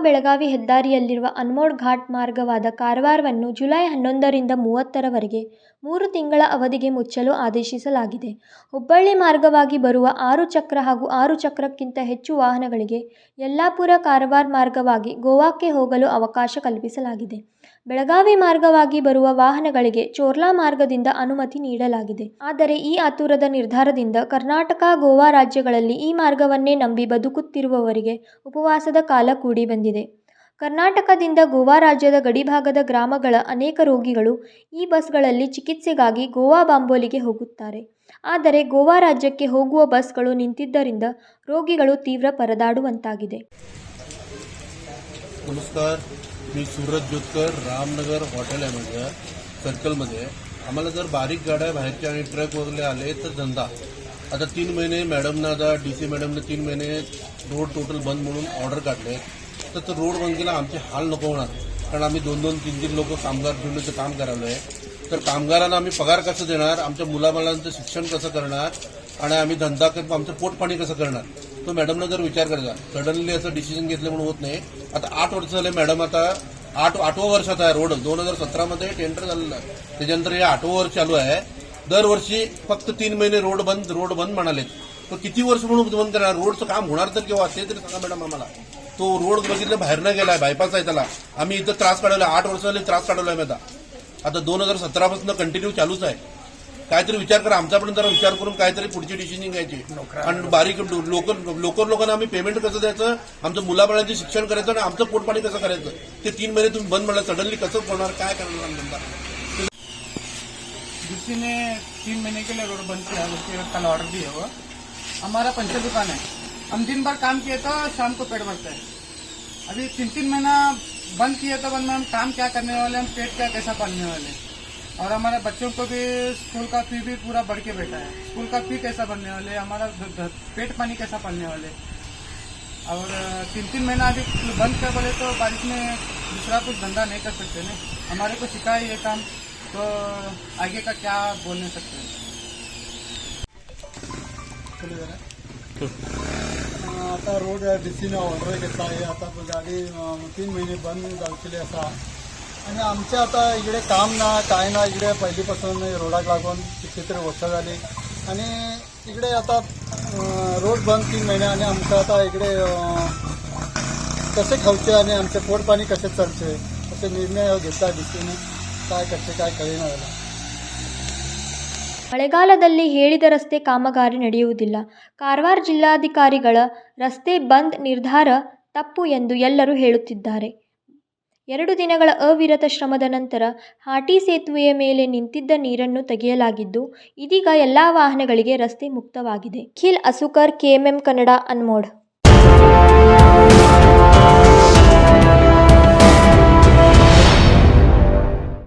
Belagavi ಹೆದ್ದಾರಿಯಲ್ಲಿರುವ ಅನ್ಮೋಡ್ ghat ಮಾರ್ಗವಾದ ಕಾರವಾರವನ್ನು July 11ರಿಂದ 30ರವರೆಗೆ 3 ತಿಂಗಳ ಅವಧಿಗೆ ಮುಚ್ಚಲು ಆದೇಶಿಸಲಾಗಿದೆ. ಹುಬ್ಬಳ್ಳಿ ಮಾರ್ಗವಾಗಿ ಬರುವ 6 ಚಕ್ರ ಹಾಗೂ 6 ಚಕ್ರಕ್ಕಿಂತ ಹೆಚ್ಚು ವಾಹನಗಳಿಗೆ ಯಲ್ಲಾಪುರ-ಕಾರವಾರ ಮಾರ್ಗವಾಗಿ ಗೋವಾಕ್ಕೆ ಹೋಗಲು ಅವಕಾಶ ಕಲ್ಪಿಸಲಾಗಿದೆ. ಬೆಳಗಾವಿ ಮಾರ್ಗವಾಗಿ ಬರುವ ವಾಹನಗಳಿಗೆ ಚೋರ್ಲಾ ಮಾರ್ಗದಿಂದ ಅನುಮತಿ ನೀಡಲಾಗಿದೆ. ಆದರೆ ಈ ಆತುರದ ನಿರ್ಧಾರದಿಂದ ಕರ್ನಾಟಕ, ಗೋವಾ ರಾಜ್ಯಗಳಲ್ಲಿ ಈ ಮಾರ್ಗವನ್ನೇ ನಂಬಿ ಬದುಕುತ್ತಿರುವವರಿಗೆ ಉಪವಾಸದ ಕಾಲ ಕೂಡಿ ಬಂದಿದೆ. ಕರ್ನಾಟಕದಿಂದ ಗೋವಾ ರಾಜ್ಯದ ಗಡಿಭಾಗದ ಗ್ರಾಮಗಳ ಅನೇಕ ರೋಗಿಗಳು ಈ ಬಸ್ಗಳಲ್ಲಿ ಚಿಕಿತ್ಸೆಗಾಗಿ ಗೋವಾ ಬಾಂಬೋಲಿಗೆ ಹೋಗುತ್ತಾರೆ. ಆದರೆ ಗೋವಾ ರಾಜ್ಯಕ್ಕೆ ಹೋಗುವ ಬಸ್ಗಳು ನಿಂತಿದ್ದರಿಂದ ರೋಗಿಗಳು ತೀವ್ರ ಪರದಾಡುವಂತಾಗಿದೆ. नमस्कार, मी सूरज जोतकर, रामनगर हॉटेल आहे माझं सर्कलमध्ये. आम्हाला जर बारीक गाड्या बाहेरच्या आणि ट्रक वगैरे आले तर धंदा. आता 3 महिने मॅडमनं आता DC मॅडमने 3 महिने रोड टोटल बंद म्हणून ऑर्डर काढले. तर रोड बंद केला आमचे हाल नको होणार, कारण आम्ही 2-2, 3-3 लोक कामगार ठेवण्याचं काम करायलो आहे. तर कामगारांना आम्ही पगार कसं देणार, आमच्या मुलाबाळांचं शिक्षण कसं करणार आणि आम्ही धंदा आमचं पोटपाणी कसं करणार, तो मॅडमनं जर विचार करायचा. सडनली असं डिसिजन घेतलं म्हणून होत नाही. आता 8 वर्ष झाले मॅडम, आता 8वं वर्षात आहे. रोड 2017मध्ये टेंडर झालेलं आहे, त्याच्यानंतर हे 8वं वर्ष चालू आहे. दरवर्षी फक्त 3 महिने रोड बंद म्हणाले. तो किती वर्ष म्हणून बंद करणार? रोडचं काम होणार तर केव्हा ते तरी सांगा मॅडम आम्हाला. तो रोड बघितलं बाहेर न गेलाय, बायपास आहे त्याला. आम्ही इथं त्रास काढवलाय, 8 वर्ष झाले त्रास काढवलाय मी आता 2017 पासून कंटिन्यू चालूच आहे. काहीतरी विचार करा, आमचा पण जरा विचार करून काहीतरी पुढची डिसिजन घ्यायची. आणि बारीक लोकांना आम्ही पेमेंट कसं द्यायचं, आमचं मुलाबाळांचे शिक्षण करायचं आणि आमचं पोटपाणी कसं करायचं. ते 3 महिने तुम्ही बंद म्हणलं, सडनली कसं होणार, काय करणार धंदा. डीसी ने 3 महीने के लिए रोड बंद किया, उसके कल ऑर्डर दिया हुआ. हमारा पंचर दुकान है, हम दिन भर काम किए तो शाम को पेट भरता है. अभी 3-3 महीना बंद किया तो बंद में हम काम क्या करने वाले, हम पेट क्या कैसा पालने वाले. और हमारे बच्चों को भी स्कूल का फी भी पूरा बढ़ के बैठा है. स्कूल का फी कैसा भरने वाले, हमारा पेट पानी कैसा पालने वाले. और 3-3 महीना अभी बंद कर बोले तो बारिश में दूसरा कुछ धंधा नहीं कर सकते ना. हमारे को सिखाए ये काम, तो आगे का क्या बोल नहीं सकते. आता रोड डीसीने ऑर्डर घेतला आहे. आता गाडी 3 महिने बंद जावचेली असा. आणि आमच्या आता इकडे काम ना काय ना, इकडे पहिलीपासून रोडाक लागून कितीतरी वर्ष झाली. आणि इकडे आता रोड बंद 3 महिने आणि आमचं आता इकडे कसे खावचे आणि आमचे पोटपाणी कसे चालचे असे निर्णय घेतला डीसीने. काय करते काय कळेना झाला. ಮಳೆಗಾಲದಲ್ಲಿ ಹೇಳಿದ ರಸ್ತೆ ಕಾಮಗಾರಿ ನಡೆಯುವುದಿಲ್ಲ. ಕಾರವಾರ ಜಿಲ್ಲಾಧಿಕಾರಿಗಳ ರಸ್ತೆ ಬಂದ್ ನಿರ್ಧಾರ ತಪ್ಪು ಎಂದು ಎಲ್ಲರೂ ಹೇಳುತ್ತಿದ್ದಾರೆ. 2 ದಿನಗಳ ಅವಿರತ ಶ್ರಮದ ನಂತರ ಹಾಟಿ ಸೇತುವೆಯ ಮೇಲೆ ನಿಂತಿದ್ದ ನೀರನ್ನು ತೆಗೆಯಲಾಗಿದ್ದು, ಇದೀಗ ಎಲ್ಲಾ ವಾಹನಗಳಿಗೆ ರಸ್ತೆ ಮುಕ್ತವಾಗಿದೆ. ಖಿಲ್ ಅಸುಕರ್, KMM ಕನ್ನಡ, ಅನ್ಮೋಡ್.